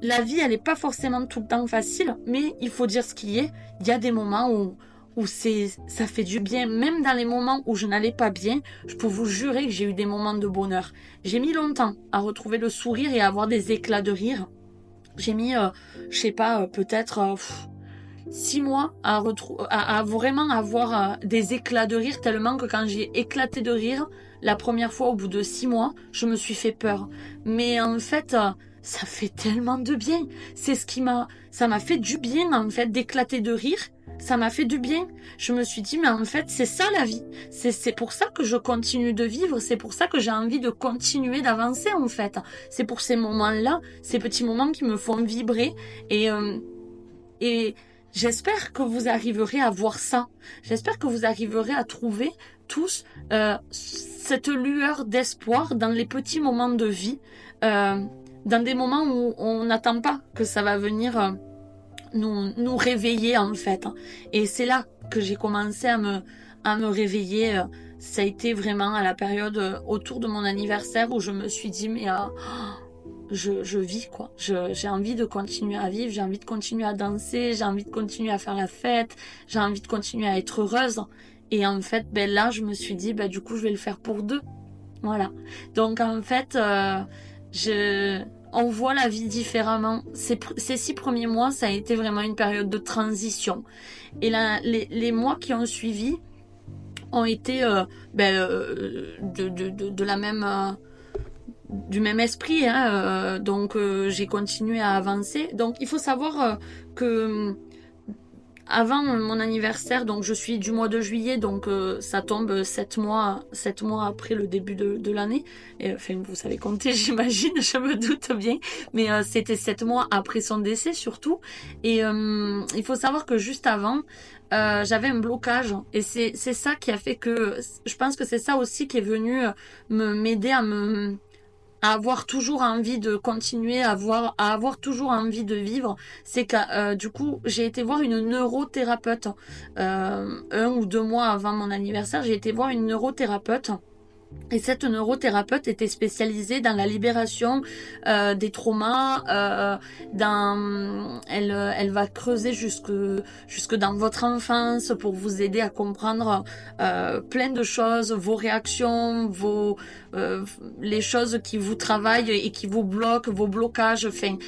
la vie, elle n'est pas forcément tout le temps facile, mais il faut dire ce qui est. Il y a des moments où ça fait du bien. Même dans les moments où je n'allais pas bien, je peux vous jurer que j'ai eu des moments de bonheur. J'ai mis longtemps à retrouver le sourire et à avoir des éclats de rire. J'ai mis, je sais pas, peut-être 6 mois à vraiment avoir des éclats de rire, tellement que quand j'ai éclaté de rire, la première fois au bout de 6 mois, je me suis fait peur. Mais en fait, ça fait tellement de bien. Ça m'a fait du bien en fait d'éclater de rire. Ça m'a fait du bien. Je me suis dit, mais en fait, c'est ça la vie. C'est pour ça que je continue de vivre. C'est pour ça que j'ai envie de continuer d'avancer en fait. C'est pour ces moments-là, ces petits moments qui me font vibrer. Et j'espère que vous arriverez à voir ça. J'espère que vous arriverez à trouver tous cette lueur d'espoir dans les petits moments de vie. Dans des moments où on n'attend pas que ça va venir nous réveiller en fait. Et c'est là que j'ai commencé à me réveiller. Ça a été vraiment à la période autour de mon anniversaire où je me suis dit mais je vis quoi. J'ai envie de continuer à vivre, j'ai envie de continuer à danser, j'ai envie de continuer à faire la fête, j'ai envie de continuer à être heureuse. Et en fait, là je me suis dit du coup je vais le faire pour deux. Voilà. Donc en fait on voit la vie différemment. Ces 6 premiers mois, ça a été vraiment une période de transition. Et là, les mois qui ont suivi ont été de la même du même esprit. Donc j'ai continué à avancer. Donc il faut savoir que avant mon anniversaire, donc je suis du mois de juillet, donc ça tombe 7 mois après le début de l'année. Et, enfin, vous savez compter, j'imagine, je me doute bien. Mais c'était 7 mois après son décès surtout. Et il faut savoir que juste avant, j'avais un blocage. Et c'est ça qui a fait que, je pense que c'est ça aussi qui est venu m'aider à avoir toujours envie de continuer, à avoir toujours envie de vivre, c'est que du coup j'ai été voir une neurothérapeute 1 ou 2 mois avant mon anniversaire. J'ai été voir une neurothérapeute. Et cette neurothérapeute était spécialisée dans la libération des traumas. Elle va creuser jusque dans votre enfance pour vous aider à comprendre plein de choses, vos réactions, les choses qui vous travaillent et qui vous bloquent, vos blocages. Enfin,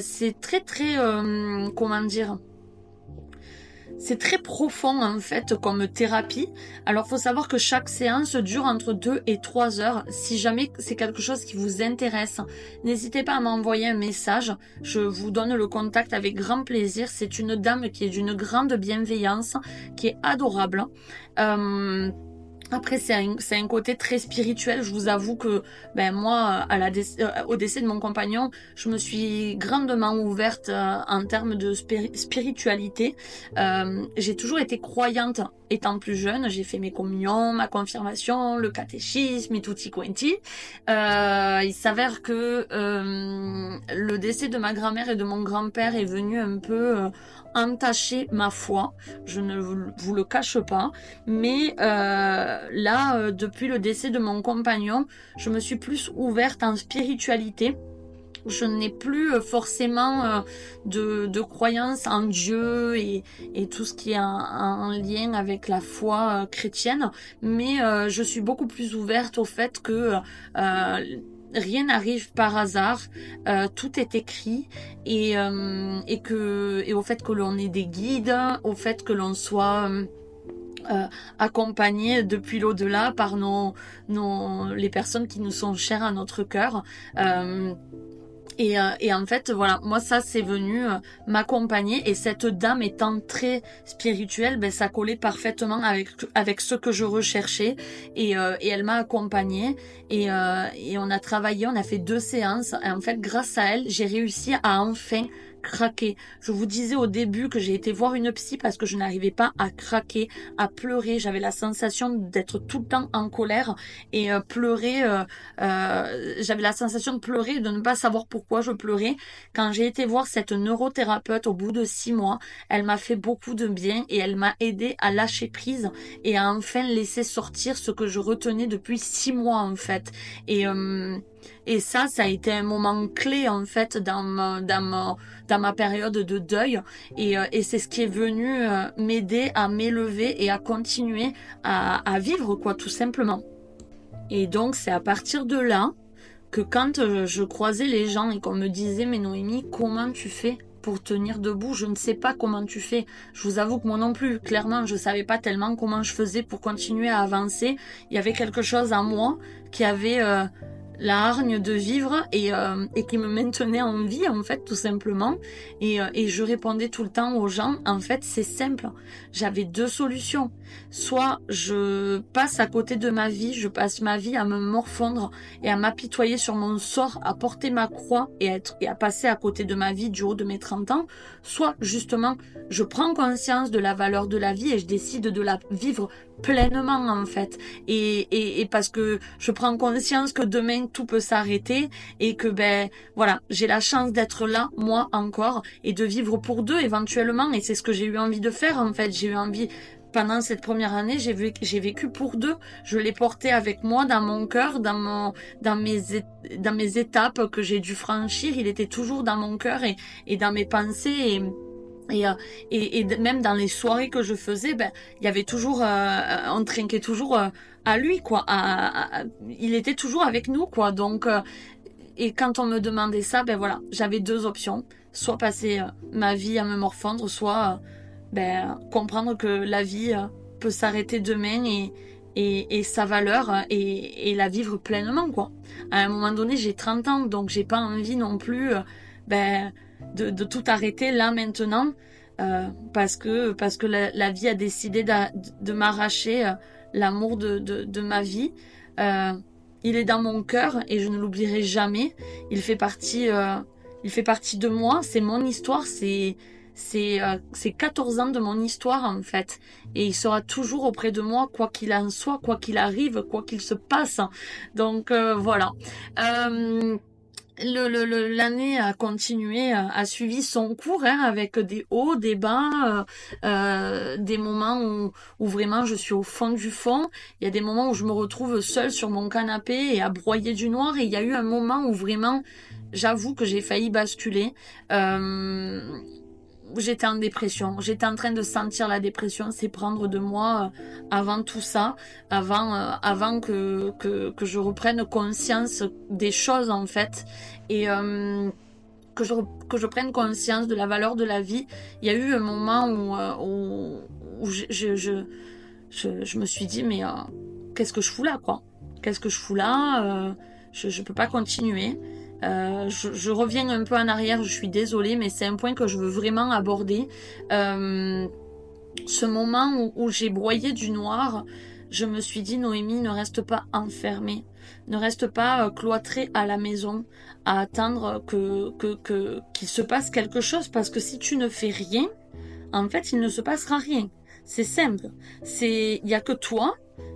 c'est très très comment dire. C'est très profond en fait comme thérapie. Alors faut savoir que chaque séance dure entre 2 et 3 heures. Si jamais c'est quelque chose qui vous intéresse, n'hésitez pas à m'envoyer un message. Je vous donne le contact avec grand plaisir. C'est une dame qui est d'une grande bienveillance, qui est adorable. Après, c'est un côté très spirituel. Je vous avoue que moi, au décès de mon compagnon, je me suis grandement ouverte en termes de spiritualité. J'ai toujours été croyante étant plus jeune, j'ai fait mes communions, ma confirmation, le catéchisme et tutti quanti. Il s'avère que le décès de ma grand-mère et de mon grand-père est venu un peu entacher ma foi. Je ne vous le cache pas. Mais là, depuis le décès de mon compagnon, je me suis plus ouverte en spiritualité. Je n'ai plus forcément de croyance en Dieu et tout ce qui est en lien avec la foi chrétienne, mais je suis beaucoup plus ouverte au fait que rien n'arrive par hasard, tout est écrit et au fait que l'on ait des guides, au fait que l'on soit accompagné depuis l'au-delà par les personnes qui nous sont chères à notre cœur. Et en fait, voilà, moi ça c'est venu m'accompagner, et cette dame étant très spirituelle, ben ça collait parfaitement avec ce que je recherchais, et elle m'a accompagnée, et on a travaillé, on a fait 2 séances, et en fait grâce à elle, j'ai réussi à enfin craquer. Je vous disais au début que j'ai été voir une psy parce que je n'arrivais pas à craquer, à pleurer. J'avais la sensation d'être tout le temps en colère et pleurer. J'avais la sensation de pleurer et de ne pas savoir pourquoi je pleurais. Quand j'ai été voir cette neurothérapeute au bout de 6 mois, elle m'a fait beaucoup de bien et elle m'a aidé à lâcher prise et à enfin laisser sortir ce que je retenais depuis 6 mois en fait. Et ça a été un moment clé en fait dans ma période de deuil, et c'est ce qui est venu m'aider à m'élever et à continuer à vivre quoi, tout simplement. Et donc c'est à partir de là que quand je croisais les gens et qu'on me disait mais Noémie, comment tu fais pour tenir debout? Je ne sais pas comment tu fais. Je vous avoue que moi non plus, clairement, je savais pas tellement comment je faisais pour continuer à avancer. Il y avait quelque chose en moi qui avait la hargne de vivre et qui me maintenait en vie en fait, tout simplement, et je répondais tout le temps aux gens, en fait c'est simple, j'avais 2 solutions: soit je passe à côté de ma vie, je passe ma vie à me morfondre et à m'apitoyer sur mon sort, à porter ma croix et à passer à côté de ma vie du haut de mes 30 ans, soit justement je prends conscience de la valeur de la vie et je décide de la vivre pleinement en fait, et parce que je prends conscience que demain tout peut s'arrêter et que ben voilà, j'ai la chance d'être là moi encore et de vivre pour 2 éventuellement, et c'est ce que j'ai eu envie de faire en fait. J'ai eu envie, pendant cette première année, j'ai vécu pour 2, je l'ai porté avec moi dans mon cœur, dans mes étapes que j'ai dû franchir, il était toujours dans mon cœur et dans mes pensées, et même dans les soirées que je faisais, ben il y avait toujours on trinquait toujours à lui quoi, il était toujours avec nous quoi. Donc et quand on me demandait ça, ben voilà, j'avais 2 options: soit passer ma vie à me morfondre, soit comprendre que la vie peut s'arrêter demain et sa valeur et la vivre pleinement quoi. À un moment donné, j'ai 30 ans, donc j'ai pas envie non plus de tout arrêter là maintenant, parce que la vie a décidé de m'arracher l'amour de ma vie. Il est dans mon cœur et je ne l'oublierai jamais. Il fait partie de moi, c'est mon histoire, c'est 14 ans de mon histoire en fait, et il sera toujours auprès de moi quoi qu'il en soit, quoi qu'il arrive, quoi qu'il se passe. Donc voilà. L'année a continué, a suivi son cours, hein, avec des hauts, des bas, des moments où vraiment je suis au fond du fond. Il y a des moments où je me retrouve seule sur mon canapé et à broyer du noir, et il y a eu un moment où vraiment, j'avoue que j'ai failli basculer. J'étais en dépression, j'étais en train de sentir la dépression s'éprendre de moi avant tout ça, avant que je reprenne conscience des choses en fait, et que je prenne conscience de la valeur de la vie. Il y a eu un moment où je me suis dit mais qu'est-ce que je fous là quoi? Qu'est-ce que je fous là? Je peux pas continuer. Je reviens un peu en arrière, je suis désolée, mais c'est un point que je veux vraiment aborder. Ce moment où j'ai broyé du noir, je me suis dit Noémie, ne reste pas enfermée, ne reste pas cloîtrée à la maison à attendre qu'il se passe quelque chose, parce que si tu ne fais rien, en fait, il ne se passera rien. C'est simple. Il y a que toi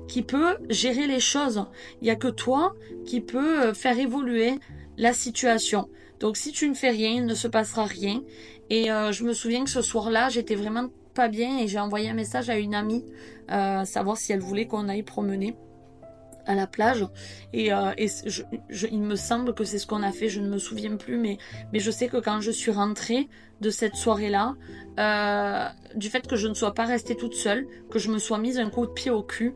qui peux gérer les choses. Il y a que toi qui peux faire évoluer la situation. Donc si tu ne fais rien, il ne se passera rien. Et je me souviens que ce soir-là, j'étais vraiment pas bien et j'ai envoyé un message à une amie, savoir si elle voulait qu'on aille promener à la plage. Et il me semble que c'est ce qu'on a fait, je ne me souviens plus, mais je sais que quand je suis rentrée de cette soirée-là, du fait que je ne sois pas restée toute seule, que je me sois mise un coup de pied au cul,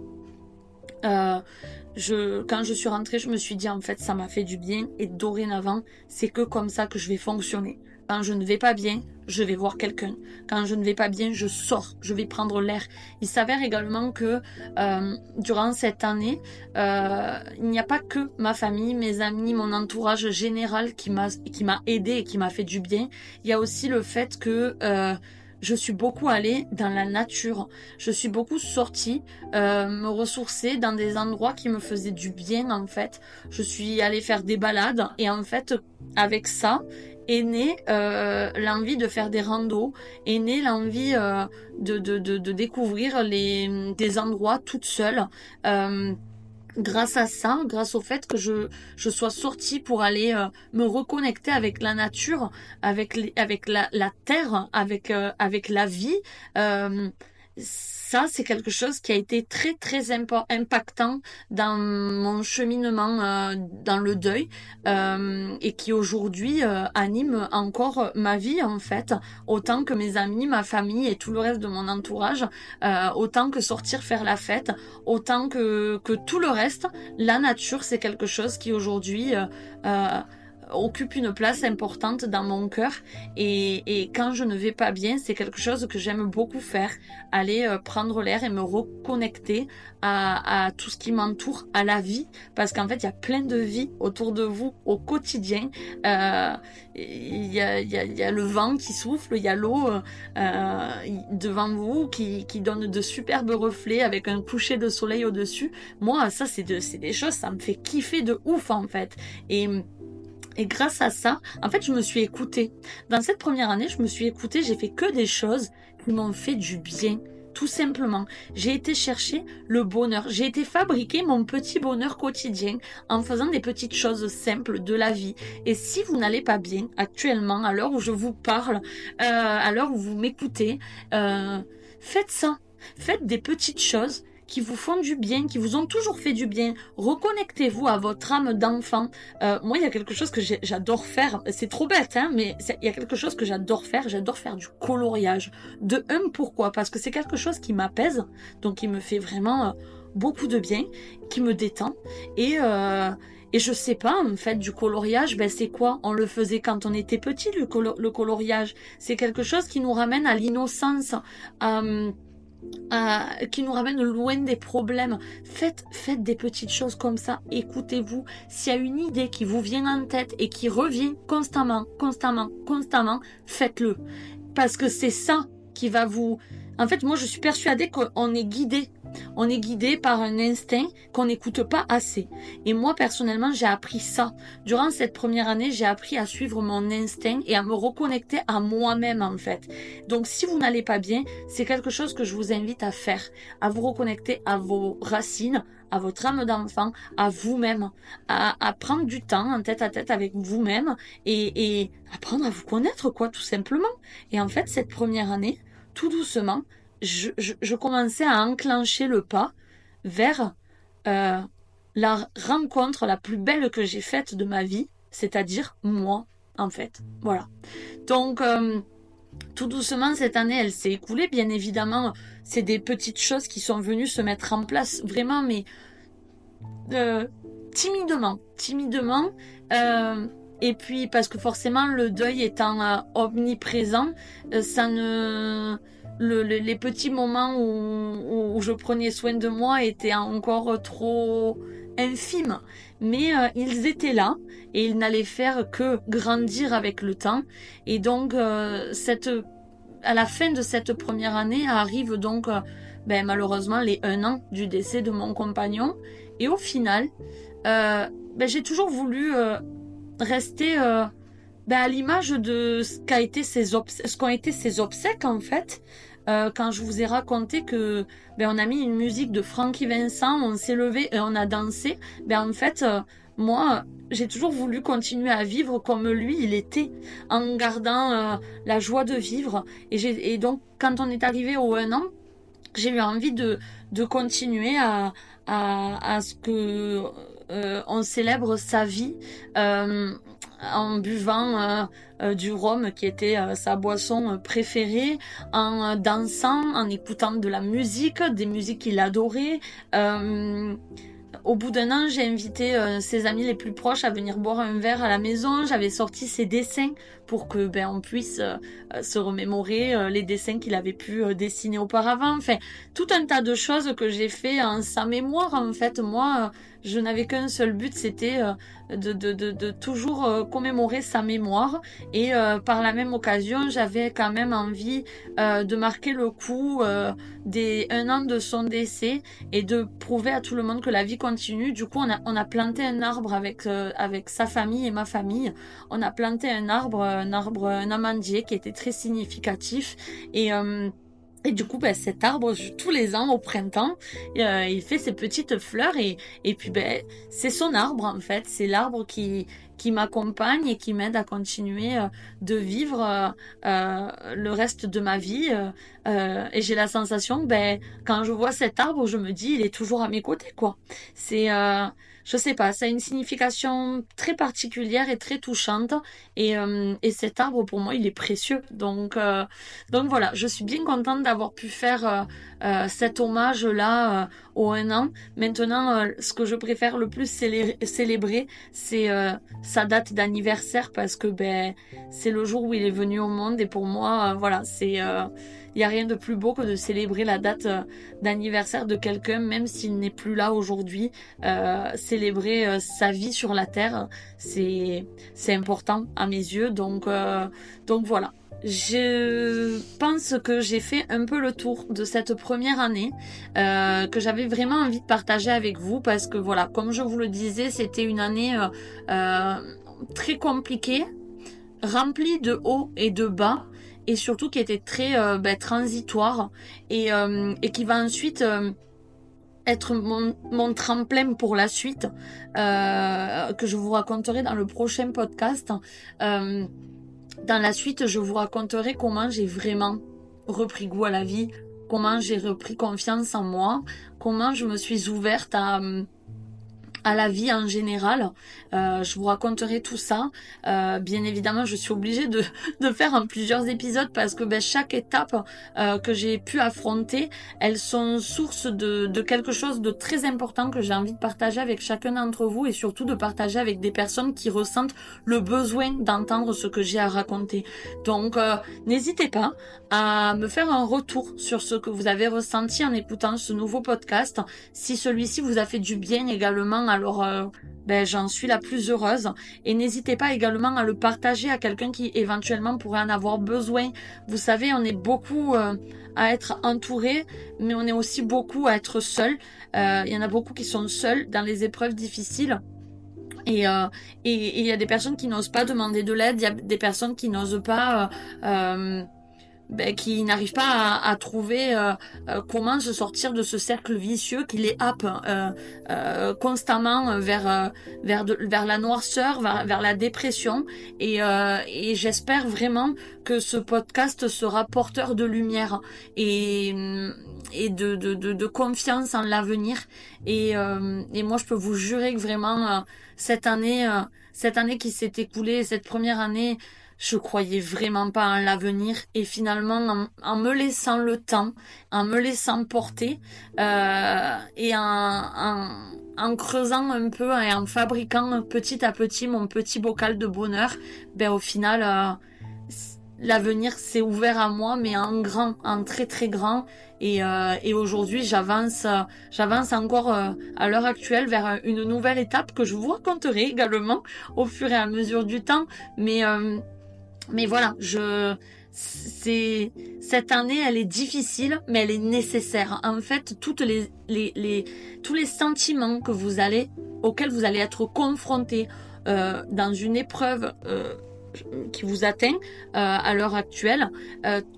quand je suis rentrée, je me suis dit en fait ça m'a fait du bien et dorénavant c'est que comme ça que je vais fonctionner. Quand je ne vais pas bien, je vais voir quelqu'un. Quand je ne vais pas bien, je sors, je vais prendre l'air. Il s'avère également que durant cette année, il n'y a pas que ma famille, mes amis, mon entourage général qui m'a aidé et qui m'a fait du bien. Il y a aussi le fait que je suis beaucoup allée dans la nature. Je suis beaucoup sortie me ressourcer dans des endroits qui me faisaient du bien en fait. Je suis allée faire des balades et en fait avec ça est née l'envie de faire des randos, est née l'envie de découvrir des endroits toute seule. Grâce à ça, grâce au fait que je sois sortie pour aller me reconnecter avec la nature, avec la terre, avec la vie, ça c'est quelque chose qui a été très très impactant dans mon cheminement dans le deuil et qui aujourd'hui anime encore ma vie en fait, autant que mes amis, ma famille et tout le reste de mon entourage, autant que sortir faire la fête, autant que tout le reste. La nature, c'est quelque chose qui aujourd'hui occupe une place importante dans mon cœur et quand je ne vais pas bien, c'est quelque chose que j'aime beaucoup faire, aller prendre l'air et me reconnecter à tout ce qui m'entoure, à la vie, parce qu'en fait il y a plein de vie autour de vous au quotidien. Il y a le vent qui souffle, il y a l'eau devant vous qui donne de superbes reflets avec un coucher de soleil au-dessus. Moi ça c'est des choses, ça me fait kiffer de ouf en fait. Et grâce à ça, en fait, je me suis écoutée. Dans cette première année, je me suis écoutée, j'ai fait que des choses qui m'ont fait du bien. Tout simplement. J'ai été chercher le bonheur. J'ai été fabriquer mon petit bonheur quotidien en faisant des petites choses simples de la vie. Et si vous n'allez pas bien actuellement, à l'heure où je vous parle, à l'heure où vous m'écoutez, faites ça. Faites des petites choses qui vous font du bien, qui vous ont toujours fait du bien. Reconnectez-vous à votre âme d'enfant. Moi, il y a quelque chose que j'adore faire. C'est trop bête, hein, mais il y a quelque chose que j'adore faire. J'adore faire du coloriage. De un, pourquoi? Parce que c'est quelque chose qui m'apaise, donc qui me fait vraiment beaucoup de bien, qui me détend. Et je sais pas, en fait, du coloriage, ben c'est quoi? On le faisait quand on était petit, le coloriage. C'est quelque chose qui nous ramène à l'innocence, qui nous ramène loin des problèmes. Faites des petites choses comme ça. Écoutez-vous. S'il y a une idée qui vous vient en tête et qui revient constamment, faites-le. Parce que c'est ça qui va vous... En fait, moi, je suis persuadée qu'on est guidé. On est guidé par un instinct qu'on n'écoute pas assez. Et moi, personnellement, j'ai appris ça. Durant cette première année, j'ai appris à suivre mon instinct et à me reconnecter à moi-même, en fait. Donc, si vous n'allez pas bien, c'est quelque chose que je vous invite à faire. À vous reconnecter à vos racines, à votre âme d'enfant, à vous-même. À prendre du temps en tête à tête avec vous-même et apprendre à vous connaître, quoi, tout simplement. Et en fait, cette première année, tout doucement, je commençais à enclencher le pas vers la rencontre la plus belle que j'ai faite de ma vie, c'est-à-dire moi, en fait. Voilà. Donc, tout doucement, cette année, elle s'est écoulée. Bien évidemment, c'est des petites choses qui sont venues se mettre en place, vraiment, mais timidement. Et puis, parce que forcément, le deuil étant omniprésent, ça ne... les petits moments où je prenais soin de moi étaient encore trop infimes. Mais ils étaient là et ils n'allaient faire que grandir avec le temps. Et donc, à la fin de cette première année arrive donc malheureusement les 1 an du décès de mon compagnon. Et au final, j'ai toujours voulu rester à l'image de ce qu'ont été ses obsèques en fait. Quand je vous ai raconté que on a mis une musique de Francky Vincent, on s'est levé et on a dansé, en fait moi j'ai toujours voulu continuer à vivre comme lui il était, en gardant la joie de vivre, et donc quand on est arrivé au 1 an, j'ai eu envie de continuer à ce que on célèbre sa vie, en buvant du rhum qui était sa boisson préférée, en dansant, en écoutant de la musique, des musiques qu'il adorait. Au bout d'1 an, j'ai invité ses amis les plus proches à venir boire un verre à la maison. J'avais sorti ses dessins pour que on puisse se remémorer les dessins qu'il avait pu dessiner auparavant. Enfin, tout un tas de choses que j'ai fait en sa mémoire. En fait, moi, je n'avais qu'un seul but, c'était de toujours commémorer sa mémoire. Et par la même occasion, j'avais quand même envie de marquer le coup des 1 an de son décès et de prouver à tout le monde que la vie continue. Du coup, on a planté un arbre avec sa famille et ma famille. On a planté un amandier qui était très significatif. Et du coup, cet arbre, tous les ans, au printemps, il fait ses petites fleurs, et puis c'est son arbre en fait. C'est l'arbre qui m'accompagne et qui m'aide à continuer de vivre le reste de ma vie. Et j'ai la sensation, quand je vois cet arbre, je me dis, il est toujours à mes côtés, quoi. C'est, je sais pas, ça a une signification très particulière et très touchante. Et cet arbre, pour moi, il est précieux. Donc voilà, je suis bien contente d'avoir pu faire cet hommage-là au 1 an. Maintenant, ce que je préfère le plus célébrer, c'est sa date d'anniversaire, parce que c'est le jour où il est venu au monde, et pour moi, voilà, il n'y a rien de plus beau que de célébrer la date d'anniversaire de quelqu'un, même s'il n'est plus là aujourd'hui. Célébrer sa vie sur la terre, c'est important à mes yeux. Donc voilà. Je pense que j'ai fait un peu le tour de cette première année que j'avais vraiment envie de partager avec vous, parce que voilà, comme je vous le disais, c'était une année très compliquée, remplie de hauts et de bas, et surtout qui était très transitoire, et qui va ensuite être mon tremplin pour la suite, que je vous raconterai dans le prochain podcast. Dans la suite, je vous raconterai comment j'ai vraiment repris goût à la vie, comment j'ai repris confiance en moi, comment je me suis ouverte à la vie en général. Je vous raconterai tout ça. Bien évidemment, je suis obligée de faire en plusieurs épisodes, parce que chaque étape que j'ai pu affronter, elles sont source de quelque chose de très important que j'ai envie de partager avec chacun d'entre vous, et surtout de partager avec des personnes qui ressentent le besoin d'entendre ce que j'ai à raconter. Donc n'hésitez pas à me faire un retour sur ce que vous avez ressenti en écoutant ce nouveau podcast. Si celui-ci vous a fait du bien également, alors j'en suis la plus heureuse. Et n'hésitez pas également à le partager à quelqu'un qui éventuellement pourrait en avoir besoin. Vous savez, on est beaucoup à être entouré, mais on est aussi beaucoup à être seul. Il y en a beaucoup qui sont seuls dans les épreuves difficiles. Et il y a des personnes qui n'osent pas demander de l'aide, il y a des personnes qui n'osent pas qui n'arrivent pas à trouver comment se sortir de ce cercle vicieux qui les happe constamment vers la noirceur, vers la dépression. Et j'espère vraiment que ce podcast sera porteur de lumière et de confiance en l'avenir. Et moi, je peux vous jurer que vraiment cette année qui s'est écoulée, cette première année, je croyais vraiment pas en l'avenir, et finalement en me laissant le temps, en me laissant porter et en creusant un peu et en fabriquant petit à petit mon petit bocal de bonheur, au final l'avenir s'est ouvert à moi, mais en grand, en très très grand. Et aujourd'hui j'avance encore à l'heure actuelle vers une nouvelle étape que je vous raconterai également au fur et à mesure du temps. Mais voilà, cette année, elle est difficile, mais elle est nécessaire. En fait, tous les sentiments auxquels vous allez être confrontés dans une épreuve qui vous atteint à l'heure actuelle,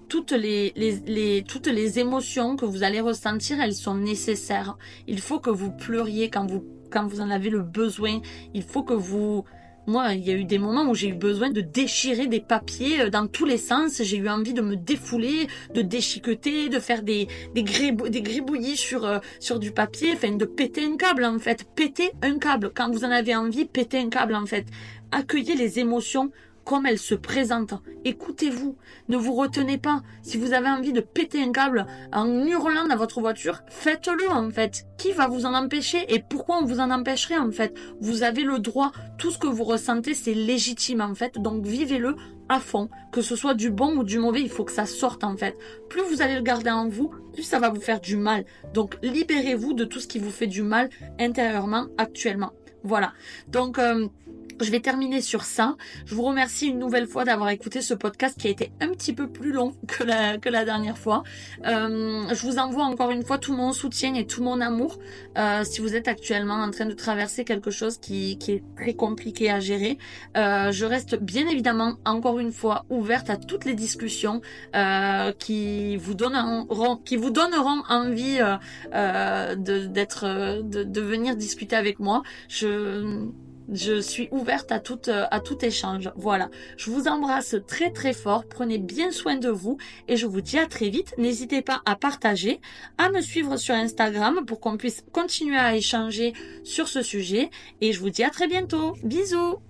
toutes les émotions que vous allez ressentir, elles sont nécessaires. Il faut que vous pleuriez quand vous en avez le besoin. Il faut que vous... Moi, il y a eu des moments où j'ai eu besoin de déchirer des papiers dans tous les sens. J'ai eu envie de me défouler, de déchiqueter, de faire des gribouillis sur du papier, enfin de péter un câble en fait. Péter un câble. Quand vous en avez envie, péter un câble en fait. Accueillez les émotions comme elles se présentent. Écoutez-vous, ne vous retenez pas. Si vous avez envie de péter un câble en hurlant dans votre voiture, faites-le en fait. Qui va vous en empêcher et pourquoi on vous en empêcherait en fait? Vous avez le droit, tout ce que vous ressentez c'est légitime en fait, donc vivez-le à fond. Que ce soit du bon ou du mauvais, il faut que ça sorte en fait. Plus vous allez le garder en vous, plus ça va vous faire du mal. Donc libérez-vous de tout ce qui vous fait du mal intérieurement actuellement. Voilà. Donc... je vais terminer sur ça. Je vous remercie une nouvelle fois d'avoir écouté ce podcast qui a été un petit peu plus long que la dernière fois. Je vous envoie encore une fois tout mon soutien et tout mon amour. Si vous êtes actuellement en train de traverser quelque chose qui est très compliqué à gérer, je reste bien évidemment encore une fois ouverte à toutes les discussions qui vous donneront envie de venir discuter avec moi. Je suis ouverte à tout échange. Voilà. Je vous embrasse très très fort. Prenez bien soin de vous et je vous dis à très vite. N'hésitez pas à partager, à me suivre sur Instagram pour qu'on puisse continuer à échanger sur ce sujet. Et je vous dis à très bientôt. Bisous!